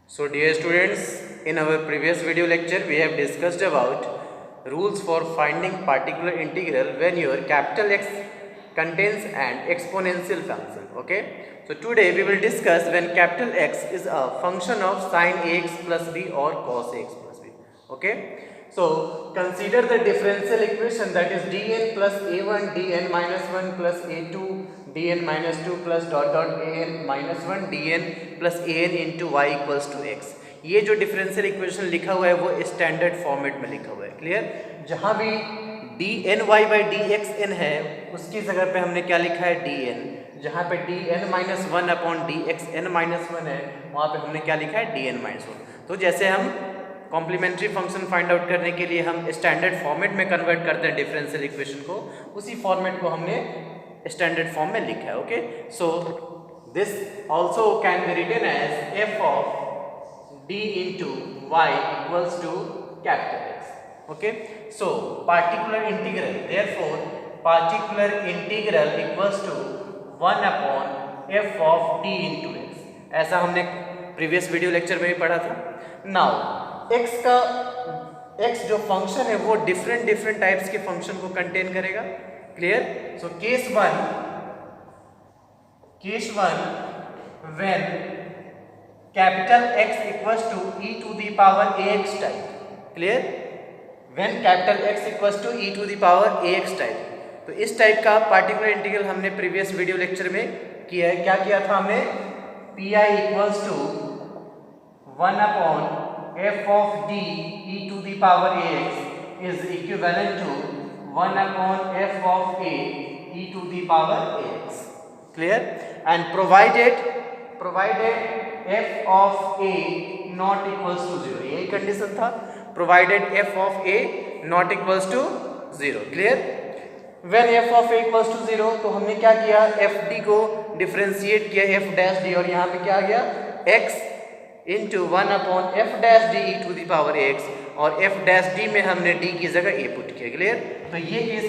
So dear students, in our previous video lecture we have discussed about rules for finding particular integral when your capital X contains an exponential function. Okay. So today we will discuss when capital X is a function of sin ax plus b or cos ax plus b. Okay. So consider the differential equation, that is dn plus a1 dn minus 1 plus a2 dn minus 2 plus dot dot an minus 1 dn plus an into y equals to x. ये जो differential equation लिखा हुआ है वो standard format में लिखा हुआ है. क्लियर. जहां भी d n y by d x n है उसकी जगह पे हमने क्या लिखा है डी एन. जहां पे d n minus one upon d x n minus one है वहां पे हमने क्या लिखा है डी एन माइनस वन. तो जैसे हम कॉम्प्लीमेंट्री फंक्शन फाइंड आउट करने के लिए हम स्टैंडर्ड फॉर्मेट में कन्वर्ट करते हैं डिफरेंशियल इक्वेशन को, उसी फॉर्मेट को हमने स्टैंडर्ड फॉर्म में लिखा है. Okay. So this also can be written as f of d into y equals to capital X. Okay. So particular integral, therefore particular integral equals to 1 upon f of d into x. ऐसा हमने previous video lecture में भी पढ़ा था. Now x जो function है वो different types के फंक्शन को कंटेन करेगा. Clear. So case one when capital X equals to e to the power ax type. Clear. when capital X equals to e to the power ax type, तो इस type का particular integral हमने previous video lecture में किया है. क्या किया था हमने pi equals to 1 upon f of d e to the power ax is equivalent to 1 upon f of a e to the power ax. Clear. and provided f of a not equals to 0. यही condition था. provided f of a not equals to 0. Clear. when f of a equals to 0 तो हमने क्या किया f d को differentiate किया f dash d और यहाँ पे क्या आ गया x into 1 upon f dash d e to the power x और f डैश d में हमने d की जगह a पुट किया. क्लियर. तो ये केस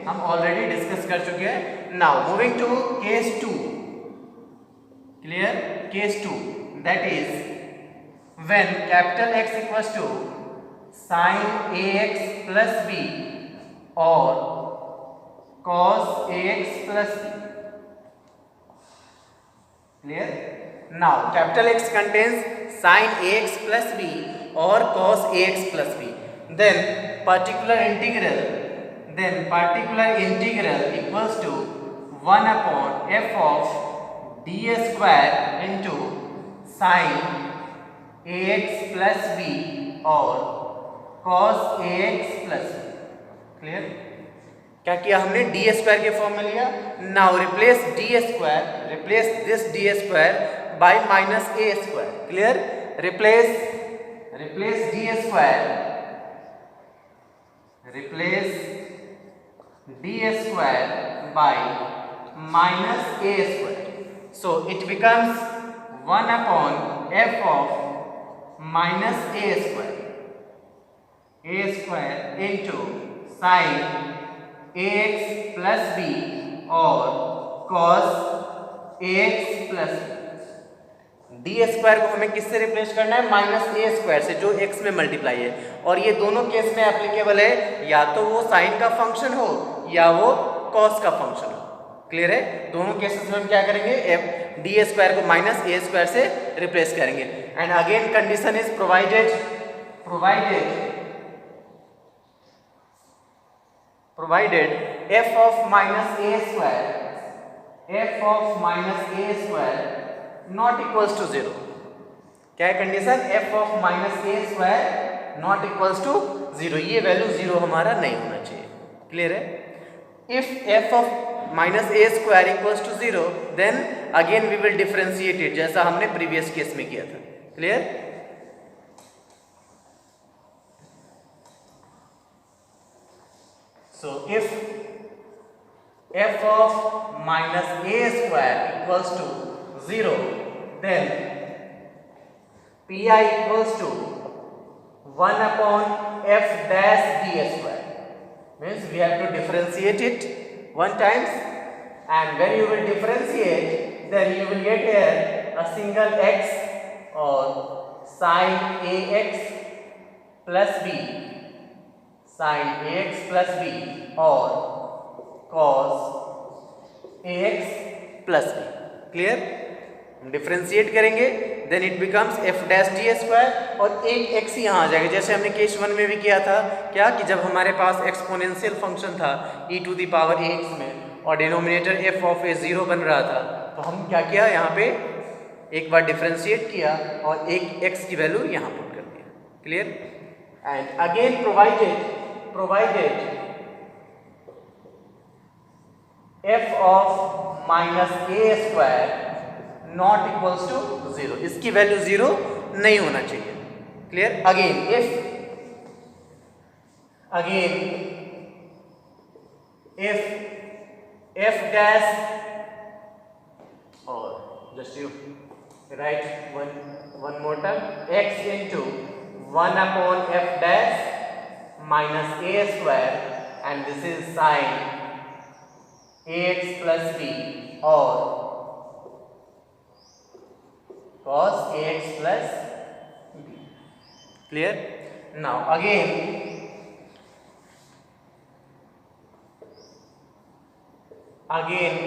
हम ऑलरेडी डिस्कस कर चुके हैं. Now moving to case 2. Clear. Case 2, that is when capital X equals to sin ax plus b or cos ax plus b. Clear. now capital X contains sin ax plus b or cos ax plus b, then particular integral equals to 1 upon f of d square into sin ax plus b or cos ax plus b. Clear. क्या किया हमने D square के form में लिया. Now replace this D square by minus A square. Clear. Replace D square by minus A square. So it becomes 1 upon f of minus a square into sin ax plus b or cos ax plus b. D square को हमें किससे replace करना है minus ए square से जो x में multiply है. और ये दोनों केस में एप्लीकेबल है, या तो वो साइन का फंक्शन हो या वो कॉस का फंक्शन हो. क्लियर है. दोनों केसेस में हम क्या करेंगे एफ डी स्क्वायर को माइनस ए स्क्वायर से रिप्लेस करेंगे. And again condition is provided f of minus a square not equals to 0. क्या है condition f of minus a square not equals to 0. ये वैल्यू 0 हमारा नहीं होना चाहिए. क्लियर है. if f of minus a square equals to 0 then again we will differentiate it जैसा हमने प्रीवियस केस में किया था. Clear. so if f of minus a square equals to 0 then pi equals to 1 upon f dash d square. means we have to differentiate it one times, and when you will differentiate then you will get here a single x और sine A X plus B, sine A X plus B और cos A X plus B. Clear? Differentiate करेंगे then it becomes F dash D square और एक x यहाँ आ जाएगा, जैसे हमने case 1 में भी किया था क्या कि जब हमारे पास एक्सपोनेंशियल फंक्शन था e to the power ax में और डिनोमिनेटर f ऑफ a 0 बन रहा था, तो हम क्या किया यहाँ पे एक बार डिफ्रेंशिएट किया और एक x की वैल्यू यहाँ पुट कर दिया। Clear? And again provided f of minus A square not equals to 0, इसकी वैल्यू 0 नहीं होना चाहिए। Clear? Again if f dash or just you write one more time, x into 1 upon f dash minus a square, and this is sin ax plus b or cos ax plus b. Clear? Now again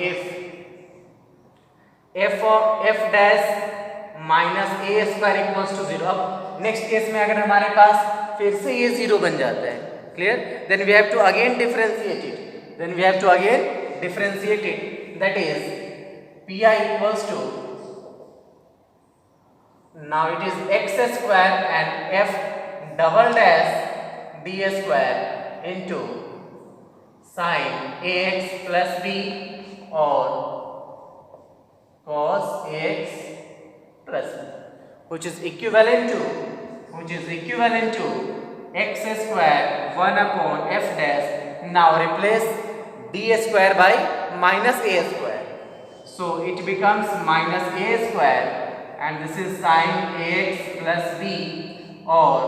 if f of f dash minus A square equals to 0, अब next case में अगर हमारे पास फिर से ये 0 बन जाता है, clear, then we have to again differentiate it, that is P I equals to, now it is x square and f double dash d square into sin ax plus b or cos ax plus b, which is equivalent to x square 1 upon f dash. Now replace d square by minus a square, so it becomes minus a square and this is sin ax plus b or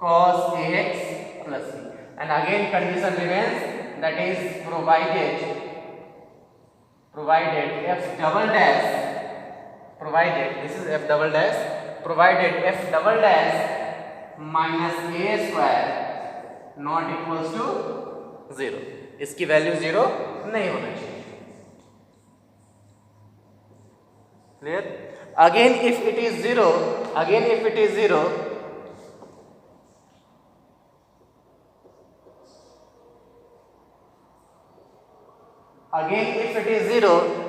cos ax plus b, and again condition remains, that is provided f double dash, provided f double dash minus a square not equals to 0, इसकी value 0 नहीं होना चाहिए। Clear? Again if it is 0,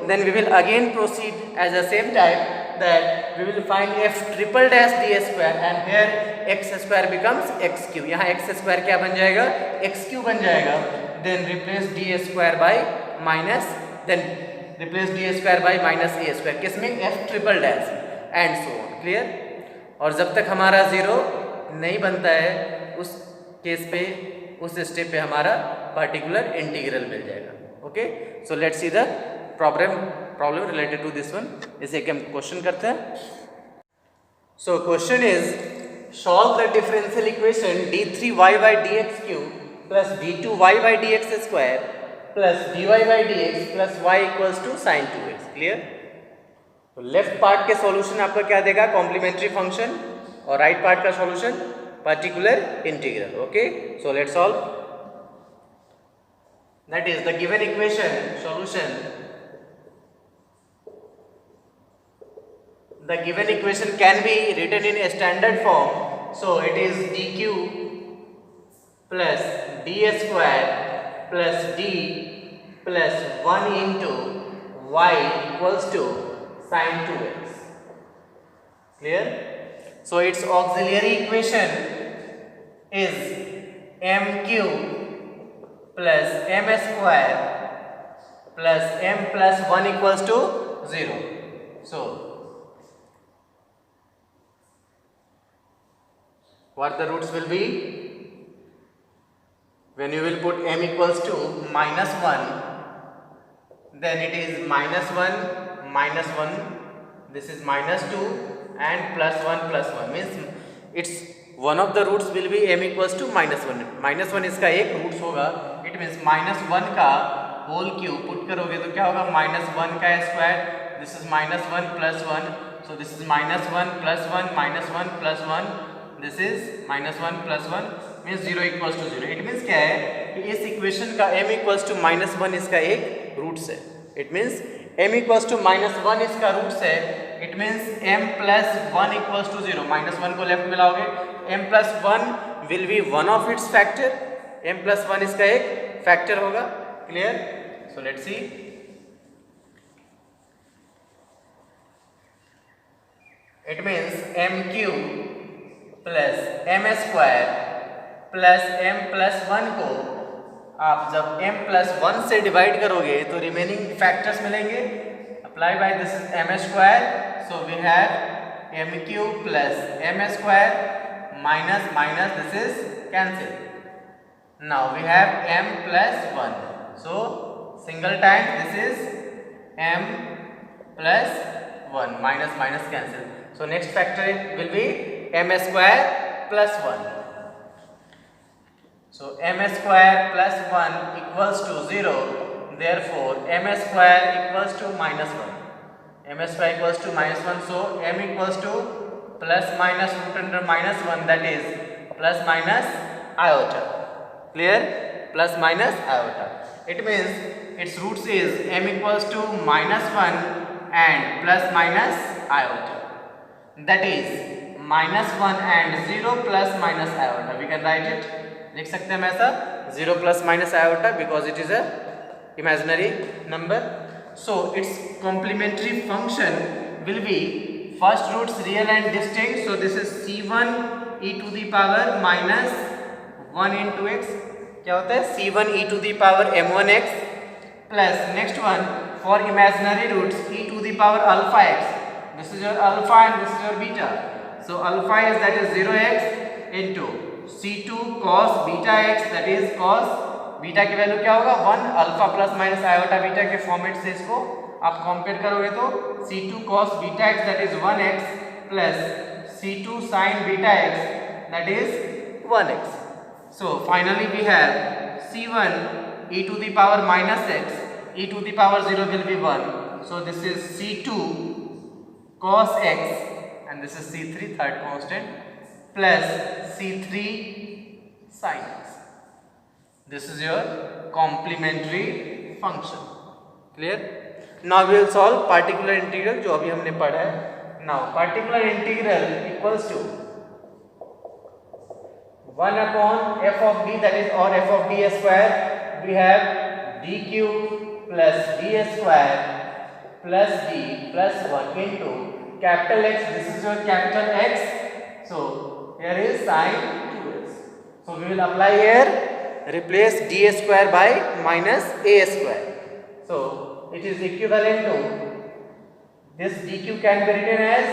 then we will again proceed as the same type, that we will find f triple dash d square and here x square becomes x cube, यहाँ x square क्या बन जाएगा, x cube बन जाएगा, then replace d square by minus, then replace d square by minus a square, किसमें f triple dash and so on। Clear? और जब तक हमारा 0 नहीं बनता है उस केस पे, उस स्टेप पे हमारा पार्टिकुलर इंटीग्रल मिल जाएगा। Okay, so let's see the problem related to this one. इसे एक हम क्वेश्चन करते हैं। So question is solve the differential equation d3y by dx cube plus d2y by dx square plus dy by dx plus y equals to sin 2x। Clear? तो left part के solution आपका क्या देगा, complementary function, और right part का solution particular integral. Okay, so let's solve. That is the given equation solution, the given equation can be written in a standard form, so it is dq plus d square plus d plus 1 into y equals to sin 2x। Clear? So its auxiliary equation is m cube plus m square plus m plus 1 equals to 0. So what the roots will be, when you will put m equals to minus 1, then it is minus 1, this is minus 2 and plus 1 means it's one of the roots will be m equals to minus 1, minus 1 इसका एक roots होगा, it means minus 1 का whole cube put करोगे तो क्या होगा, minus 1 का square, this is minus 1 plus 1 So this is -1 plus 1 -1 plus 1. This is -1 plus 1 means 0 equals to 0. It means क्या है कि इस इक्वेशन का m equals to -1 इसका एक रूट्स है. It means m equals to -1 इसका रूट्स है. It means m plus 1 equals to 0. -1 को लेफ्ट में लाओगे, m plus 1 will be one of its factor. m plus 1 इसका एक फैक्टर होगा. Clear? So let's see. It means m cube plus m square plus m plus 1 को आप जब m plus 1 से डिवाइड करोगे तो रिमेनिंग फैक्टर्स मिलेंगे. Apply by this is m square, so we have m cube plus m square minus minus this is cancel. Now we have m plus 1, so single time this is m plus 1 minus minus cancel. So next factor will be m square plus 1. So m square plus 1 equals to 0. Therefore m square equals to -1. m square equals to -1. So m equals to plus minus root under -1, that is plus minus iota. Clear? Plus minus iota. It means its roots is m equals to -1 and plus minus iota. That is -1 and 0 plus minus iota. We can write it. लिख सकते हैं ऐसा 0 plus minus iota because it is a imaginary number. So its complementary function will be first roots real and distinct. So this is c1 e to the power minus 1 into x. क्या होता है? c1 e to the power m1x plus next one for imaginary roots e to the power alpha x. This is your alpha and this is your beta. So alpha is that is 0x into c2 cos beta x, that is cos beta की value क्या होगा 1. Alpha plus minus iota beta के format से इसको आप compare करोगे तो c2 cos beta x that is 1x plus c2 sin beta x that is 1x. So finally we have c1 e to the power minus x, e to the power 0 will be 1. So this is c2 cos x and this is c3 third constant plus c3 sin x. This is your complementary function. Clear? Now we will solve particular integral जो अभी हमने पढ़ा है. Now particular integral equals to 1 upon f of d, that is or f of d square. We have d cube plus d square plus d plus 1 into capital X. This is your capital X. So here is sin 2x. So we will apply here, replace d square by minus a square. So it is equivalent to this dq can be written as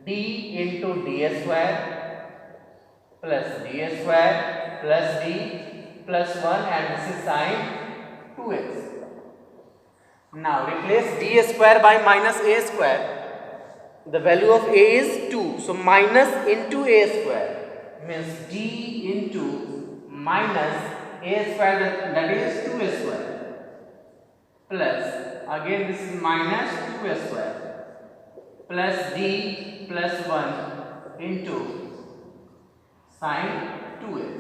d into d square plus d square plus d plus 1 and this is sin 2x. Now replace d square by minus a square. The value of a is 2. So minus into a square means d into minus a square, that is 2a square plus again this is minus 2a square plus d plus 1 into sin 2x.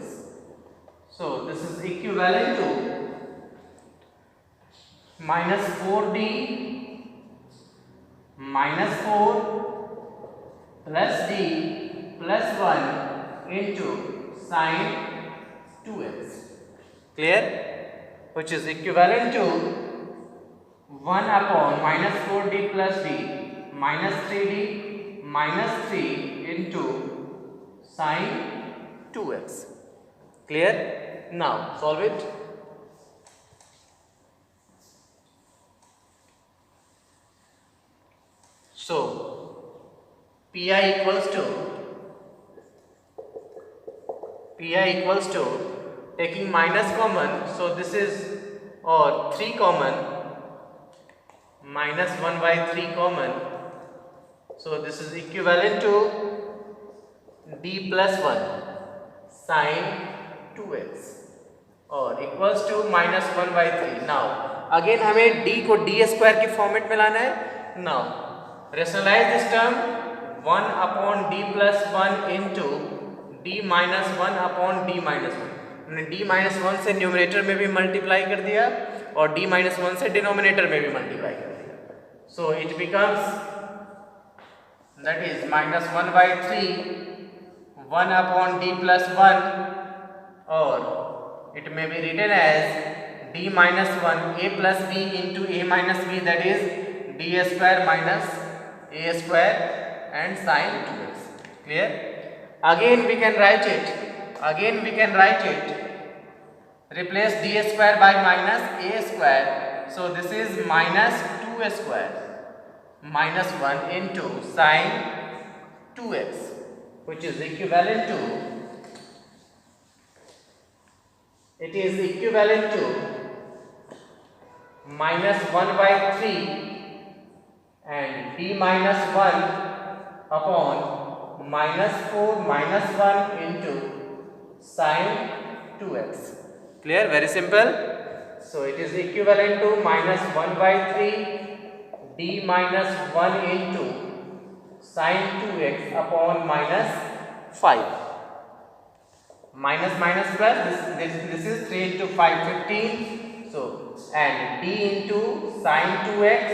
So this is equivalent to minus 4d minus 4 plus d plus 1 into sin 2x. Clear? Which is equivalent to 1 upon minus 4d plus d minus 3d minus 3 into sin 2x. Clear? Now solve it. So pi equals to taking minus common, so this is or 3 common, minus 1 by 3 common, so this is equivalent to d plus 1 sin 2x और equals to minus 1 by 3. Now again हमें d को d square के format में लाना है. Now rationalize this term 1 upon d plus 1 into d minus 1 upon d minus 1. हमने d minus 1 से numerator में भी मल्टीप्लाई कर दिया और d minus 1 से डिनोमिनेटर में भी मल्टीप्लाई कर दिया. So it becomes, that is minus 1 by 3 1 upon d plus 1, or it may be written as d minus 1 a plus b into a minus b, that is d square minus a square and sin 2x. Clear? Again we can write it, replace d square by minus a square, so this is minus 2 square minus 1 into sin 2x, which is equivalent to, minus 1 by 3 and d minus 1 upon minus 4 minus 1 into sin 2x. Clear? Very simple. So it is equivalent to minus 1 by 3 d minus 1 into sin 2x upon minus 5. Minus minus plus, this is 3 into 5, 15. So, and d into sin 2x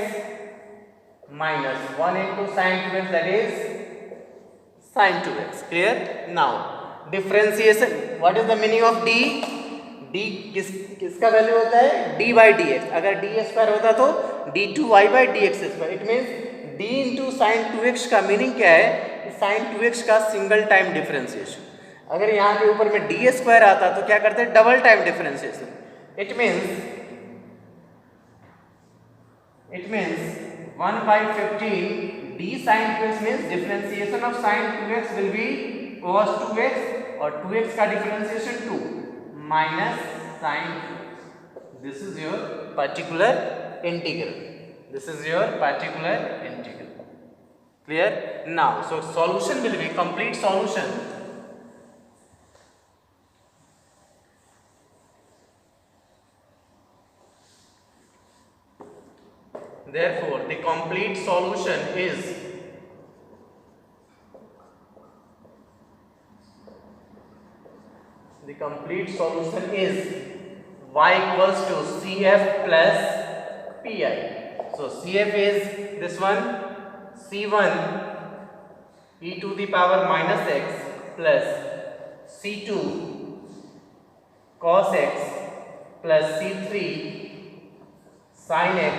minus 1 into sin 2x, that is sin 2x. Clear? Now, differentiation. What is the meaning of d? d किसका value होता है? d by dx. अगर d square होता तो d2y by dx square. It means d into sine 2x का meaning क्या है? Sign 2x का सिंगल टाइम डिफरेंशिएशन. अगर यहाँ के ऊपर में d स्क्वायर आता तो क्या करते हैं? Double time differentiation. It means 1 by 15 d sin 2x means differentiation of sin 2x will be cos 2x और 2x का differentiation 2 minus sin 2x. This is your particular integral. Clear? Now, so solution will be complete solution. Therefore, the complete solution is y equals to CF plus PI. So CF is this one, C1 e to the power minus x plus C2 cos x plus C3 sin x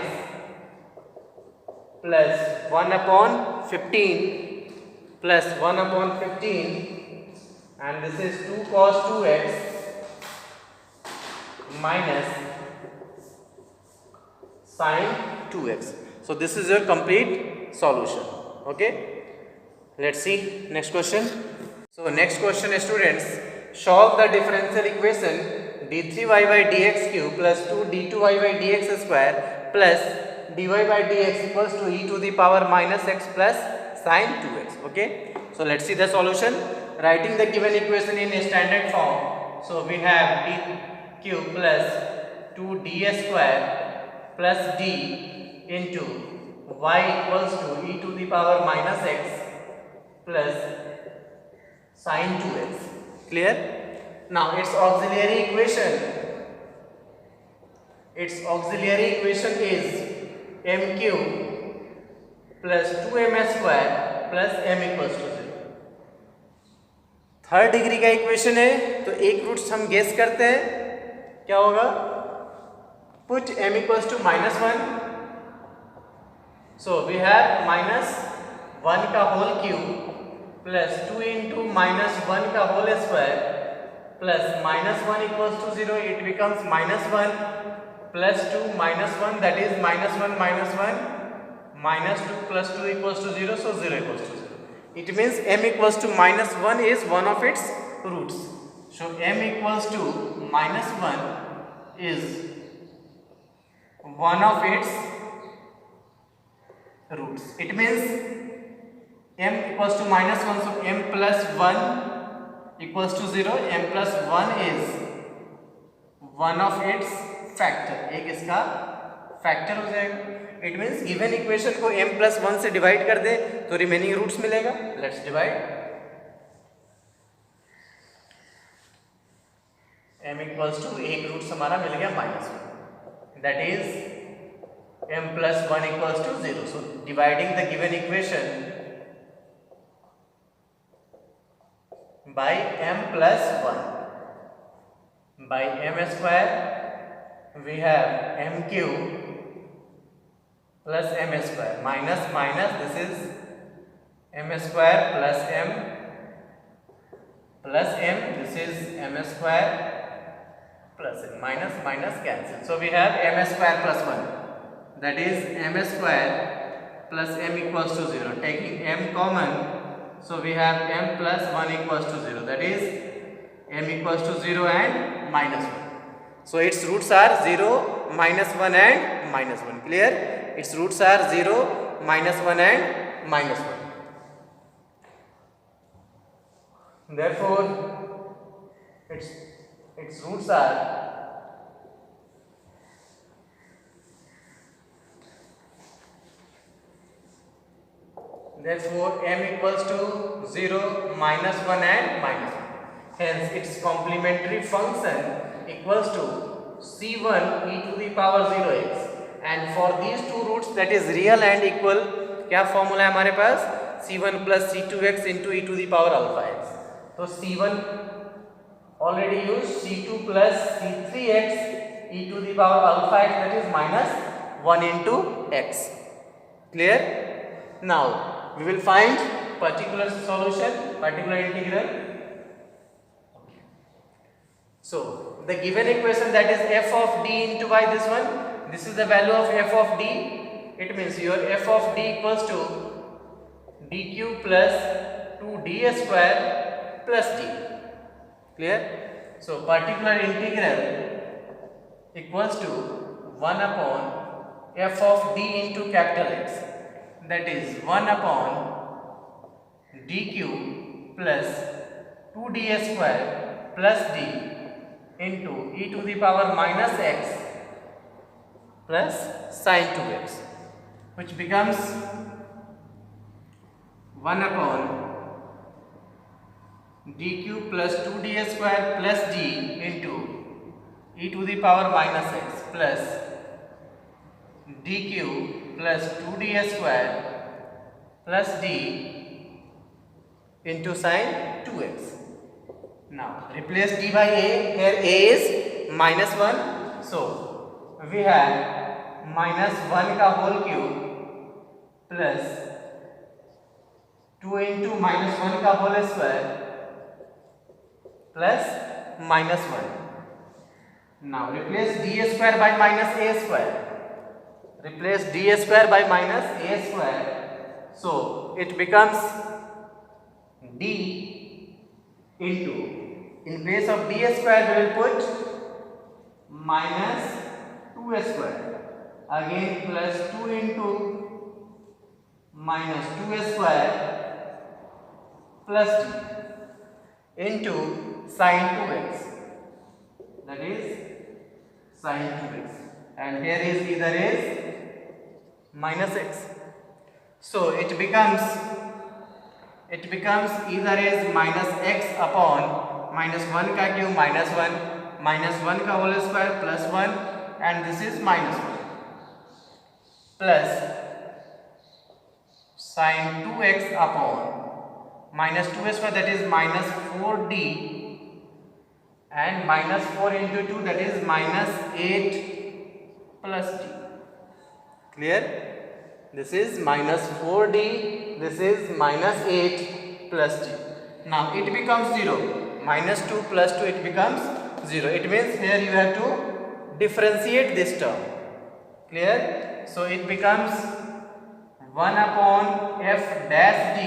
plus 1 upon 15 plus 1 upon 15, and this is 2 cos 2x minus sin 2x. So this is your complete solution. Okay, let's see next question. So next question, students, solve the differential equation d3y by dx cube plus 2 d2y by dx square plus dy by dx equals to e to the power minus x plus sin 2x. Okay, so let's see the solution. Writing the given equation in a standard form, so we have d cube plus 2d square plus d into y equals to e to the power minus x plus sin 2x. Clear? Now its auxiliary equation is m cube plus 2m square plus m equals to 0. Third degree का equation है तो एक roots हम guess करते हैं, क्या होगा? Put m equals to minus 1. So we have minus 1 का whole cube plus 2 into minus 1 का whole square plus minus 1 equals to 0. It becomes minus 1 plus 2 minus 1, that is minus 1 minus 1 minus 2 plus 2 equals to 0, so 0 equals to 0. It means m equals to minus 1 is one of its roots. So m equals to minus 1 is one of its roots. It means m equals to minus 1, so m plus 1 equals to 0. m plus 1 is one of its factor, एक इसका factor हो जाएगा. It means given equation को m+1 से divide कर दे तो remaining roots मिलेगा. Let's divide. m equals to एक रूट्स हमारा मिल गया -1, that is m+1 equals to 0. So dividing the given equation by m+1 by m square, we have m cube plus m square minus minus, this is m square plus m plus m, this is m square plus m, minus minus cancel. So we have m square plus 1, that is m square plus m equals to 0. Taking m common, so we have m plus 1 equals to 0, that is m equals to 0 and -1. So its roots are 0, -1 and -1. Clear? Its roots are 0, -1 and -1. Therefore its roots are m equals to 0, -1 and -1. Hence its complementary function equals to c1 e to the power 0x. And for these two roots, that is real and equal, क्या formula है हमारे पास? c1 plus c2x into e to the power alpha x. तो c1 already used, c2 plus c3x e to the power alpha x, that is -1 into x. Clear? Now we will find particular solution, particular integral. So the given equation, that is f of d into y, this one, this is the value of f of d. It means your f of d equals to dq plus 2d square plus d. Clear? So particular integral equals to 1 upon f of d into capital X, that is 1 upon dq plus 2d square plus d into e to the power minus x plus sin 2x, which becomes 1 upon dq plus 2d square plus d into e to the power minus x plus dq plus 2d square plus d into sin 2x. Now replace d by a. Here a is -1, so we have -1 का whole cube plus 2 into -1 का whole square plus -1. Now replace d square by minus a square. Replace d square by minus a square, so it becomes d into, in place of d square we will put minus 2 square, again plus 2 into minus 2 square plus d into sin 2x, that is sin 2x, and here is either is minus x, so it becomes either is minus x upon -1 का cube -1, -1 का whole square plus 1, and this is -1 plus sin 2x upon -2 square, that is -4d, and -4 into 2, that is -8 plus d. Clear? This is -4d, this is -8 plus d. Now it becomes 0. -2 plus 2, it becomes 0. It means here you have to differentiate this term. Clear? So it becomes 1 upon f dash d,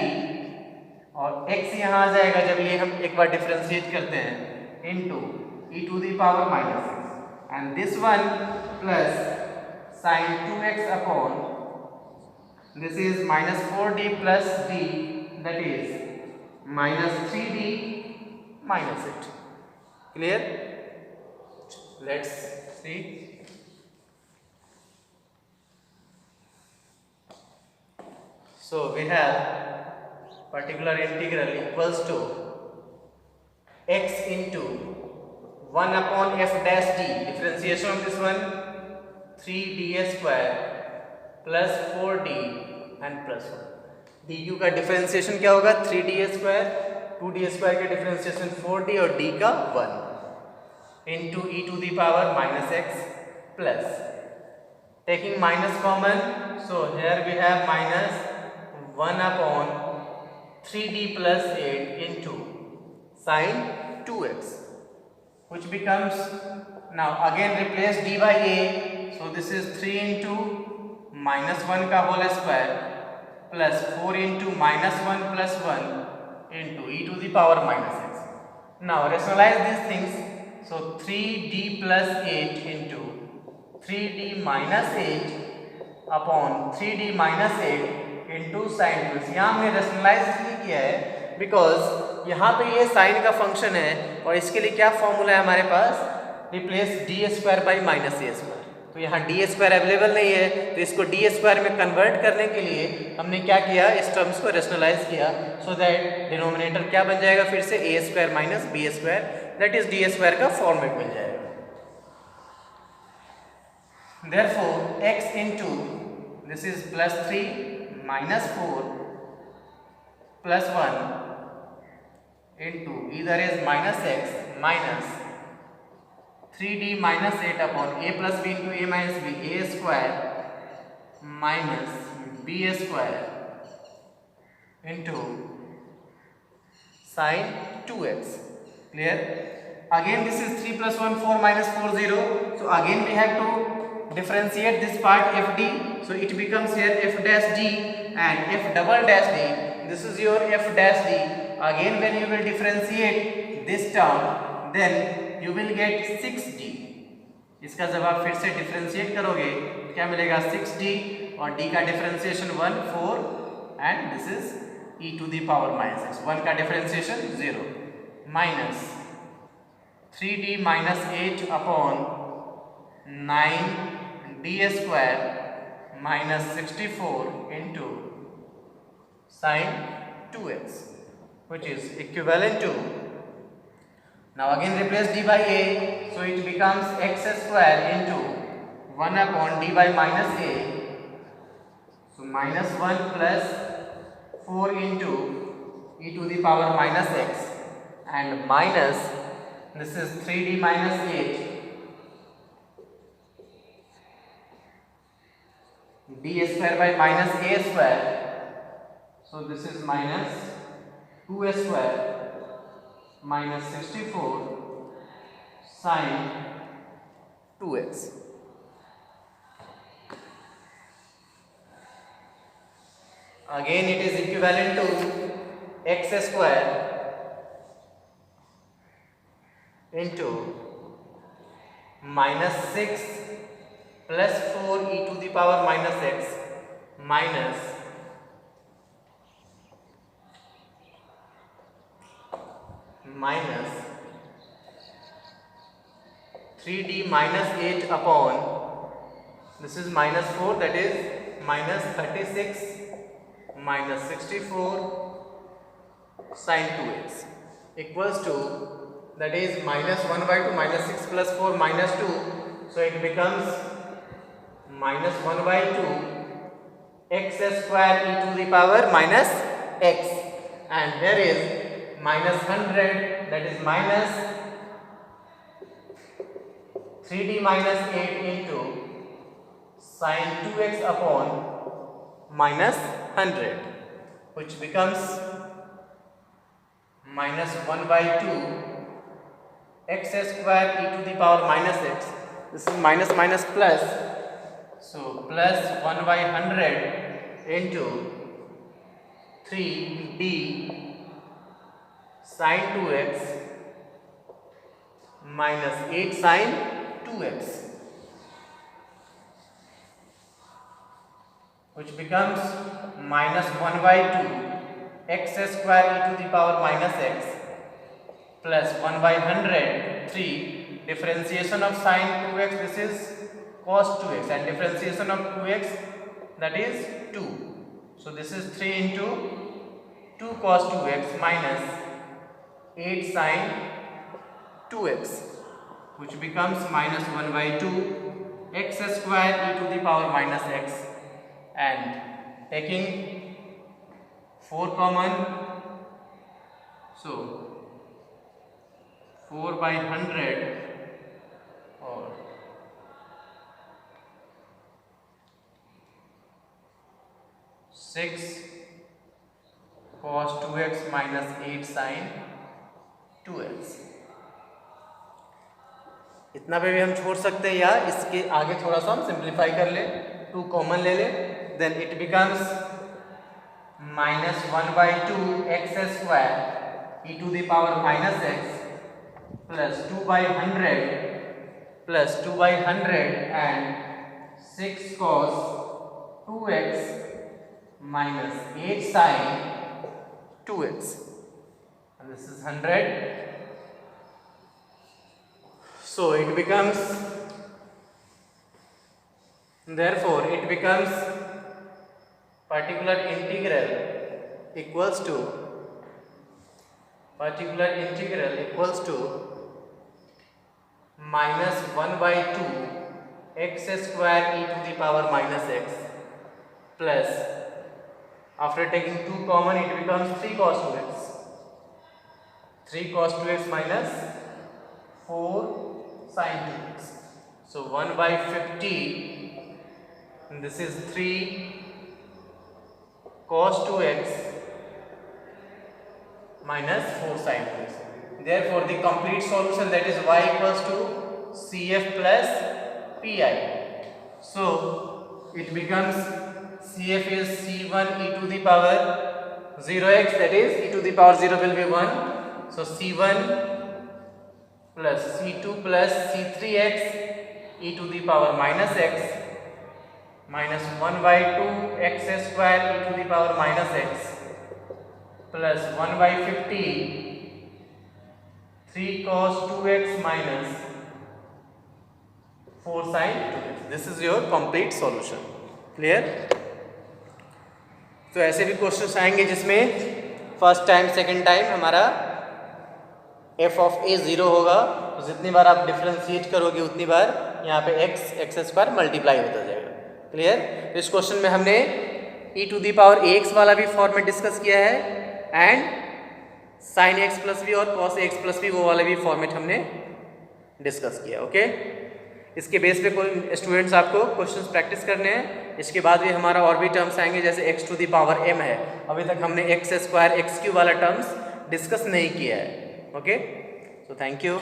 और x यहाँ आ जाएगा जब ये हम एक बार differentiate करते हैं, into e to the power minus x, and this one plus sin 2x upon, this is -4d plus d, that is -3d minus 8. Clear? Let's see. So we have particular integral equals to x into 1 upon f dash d, differentiation of this one 3d square plus 4d and plus 1. du का differentiation क्या होगा 3d square, 2d square का differentiation 4d और d का 1 into e to the power minus x plus taking minus common, so here we have minus 1 upon 3d plus 8 into sin 2x, which becomes, now again replace d by a, so this is 3 into minus 1 का whole square plus 4 into minus 1 plus 1 into e to the power minus x. Now rationalize these things, so 3d plus 8 into 3d minus 8 upon 3d minus 8 into sin 2x. यहाँ हमने rationalize इसलिए किया है because यहाँ पे ये sign का function है और इसके लिए क्या फॉर्मूला है हमारे पास, replace D square by minus A square. तो यहाँ डी स्क्वायर अवेलेबल नहीं है, तो इसको डी स्क्वायर में कन्वर्ट करने के लिए हमने क्या किया, इस टर्म्स को रेशनलाइज किया, सो दैट डिनोमिनेटर क्या बन जाएगा फिर से A square minus B square, that is D square का फॉर्मेट मिल जाएगा. Therefore x into this is plus 3 minus 4 plus 1 into either is minus x minus 3d minus 8 upon a plus b into a minus b, a square minus b square into sin 2x. Clear? Again this is 3 plus 1 4 minus 4 0. So again we have to differentiate this part fd. So it becomes here f dash d and f double dash d. This is your f dash d. Again when you will differentiate this term, then you will get 6d. इसका जब आप फिर से differentiate करोगे क्या मिलेगा 6d और d का differentiation 1 4 and this is e to the power minus x. 1 का differentiation 0 minus 3d minus 8 upon 9d square minus 64 into sin 2x, which is equivalent to, now again replace d by a, so it becomes x square into 1 upon d by minus a, so minus 1 plus 4 into e to the power minus x and minus this is 3d minus 8 d square by minus a square, so this is minus 2 square minus 64 sin 2x. Again it is equivalent to x square into minus 6 plus 4 e to the power minus x minus minus 3d minus 8 upon this is minus 4, that is minus 36 minus 64 sin 2x equals to, that is minus 1 by 2 minus 6 plus 4 minus 2, so it becomes minus 1 by 2 x square e to the power minus x, and here is minus 100, that is minus 3d minus 8 into sin 2x upon minus 100, which becomes minus 1 by 2 x square e to the power minus x, this is minus minus plus, so plus 1 by 100 into 3d sin 2x minus 8 sin 2x, which becomes minus 1 by 2 x square e to the power minus x plus 1 by 100 3 differentiation of sin 2x, this is cos 2x, and differentiation of 2x, that is 2. So this is 3 into 2 cos 2x minus 8 sin 2x, which becomes minus 1 by 2 x square e to the power minus x, and taking 4 common, so 4 by 100 or 6 cos 2x minus 8 sin 2x। इतना पे भी हम छोड़ सकते हैं, या इसके आगे थोड़ा सा हम सिंप्लीफाई कर ले, 2 कॉमन ले ले, then it becomes minus 1 by 2 x square e to the power minus x plus 2 by 100 plus 2 by 100 and 6 cos 2x minus 8 sin 2x, and this is 100. So it becomes, therefore it becomes particular integral equals to minus 1 by 2 x square e to the power minus x plus, after taking 2 common, it becomes 3 cos 2x, 3 cos 2x minus 4 sin 2x. So 1 by 50, and this is 3 cos 2x minus 4 sin 2x. Therefore the complete solution, that is y equals to CF plus PI. So it becomes CF is C1 e to the power 0x, that is e to the power 0 will be 1. So C1 plus C2 plus C3x e to the power minus x minus 1 by 2 x square e to the power minus x plus 1 by 50 3 cos 2x minus 4 sin 2x. This is your complete solution. Clear? तो ऐसे भी questions आएंगे जिसमें first time second time हमारा f of a 0 होगा, तो जितनी बार आप डिफरेंशिएट करोगे उतनी बार यहाँ पे x स्क्वायर मल्टीप्लाई होता जाएगा। क्लियर? इस क्वेश्चन में हमने e to the power ax वाला भी फॉर्मेट डिस्कस किया है and sin x plus B और cos x प्लस बी वो वाला भी फॉर्मेट हमने डिस्कस किया। ओके, इसके बेस पे कोई स्टूडेंट्स आपको क्वेश्चंस प्रैक्टिस करने हैं। इसके बाद भी हमारा और भी टर्म्स आएंगे, जैसे x to the power m है, अभी तक हमने x स्क्वायर x क्यूब वाला टर्म्स डिस्कस नहीं किया है। Okay, so thank you.